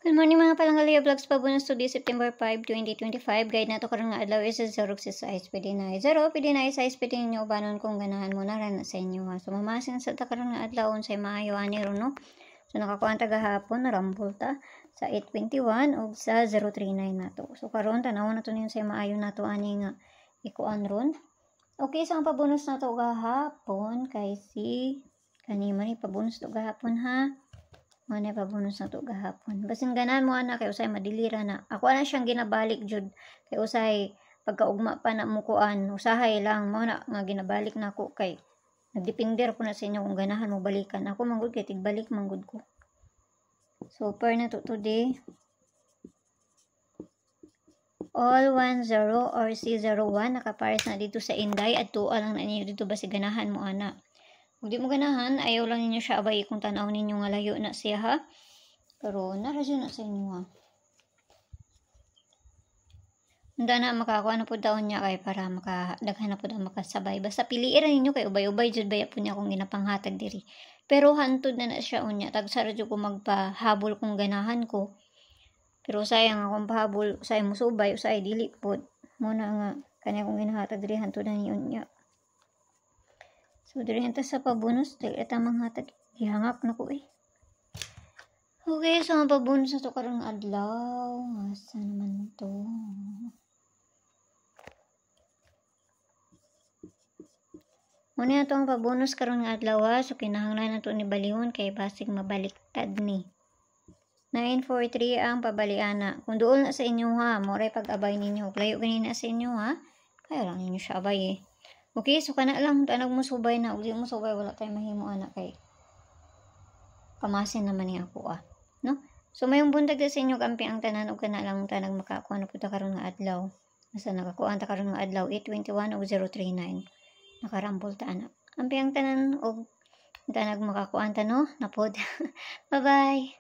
Good morning mga palanggalaya vlogs, pabunas today September 5, 2025. Guide na to karon nga adlaw is 0 size. Pwede na 0, pwede na size, pwede ninyo ubanon kung ganahan mo na rin sa inyo ha. So mamasin sa ta karon nga adlaw unsay maayo ani ron no. So nakakuha ta gahapon na rambol ta sa 821 ug sa 039 nato. So karon tanawon nato nin say maayo nato ani nga ikuan ron. Okay, so ang pabonus nato gahapon kay si kanimo ni pabonus to gahapon ha. Ano pabonus na to gahapon. Basin ganan mo ana kay usay madilira na. Ako ana siyang ginabalik jud kay usay pagkaugma pa na mukuan. Usahay lang mo na nga ginabalik na ako kay nagdepender ko na sa inyo kung ganahan mo balikan. Ako manggod kay tigbalik manggod ko. So per na to today. All 10 or C01 nakapares na dito sa Inday at tuwa lang na ninyo dito basi ganahan mo ana. Kung di mo ganahan, ayaw lang ninyo siya abay kung tanaw ninyo nga layo na siya ha. Pero narasyon na sa inyo ha. Handa na makakuha na po daon niya kay para makadaghan na po daw makasabay. Basta piliin ninyo kay ubay-ubay jud baya po niya kung ginapanghatag diri. Pero hantod na siya unya. Tagsara jud ko magpahabol kung ganahan ko. Pero sayang akong pahabol, usay mo subay, usay dili po. Muna nga kanya kung ginahatag diri hantod na niyo niya. So, diri ito sa pabonus. Dili ito manghatag. Ihangap na ko eh. Okay, so ang pabonus na ito karong adlaw. Asa naman ito? Muna ito ang pabonus karong adlaw ha. So, kinahanglan na ito ni balihon kay basig mabaliktad ni. 943 ang pabaliana. Kung doon na sa inyo ha, moray pag-abay ninyo. Layo ganina sa inyo ha. Kaya lang ninyo siya abay eh. Okay, so kana lang tanag mo subay na, uli mo subay wala tay mahimo anak kay kamasin naman ni ako no? So mayong buntag sa inyo kampi ang tanan og kana lang tanag makakuha na pud karon nga adlaw. Asa nakakuha ta karon nga adlaw 821 ug 039. Nakarambol ta anak. Kampi ang tanan og tanag makakuha ta no, napod. Bye-bye.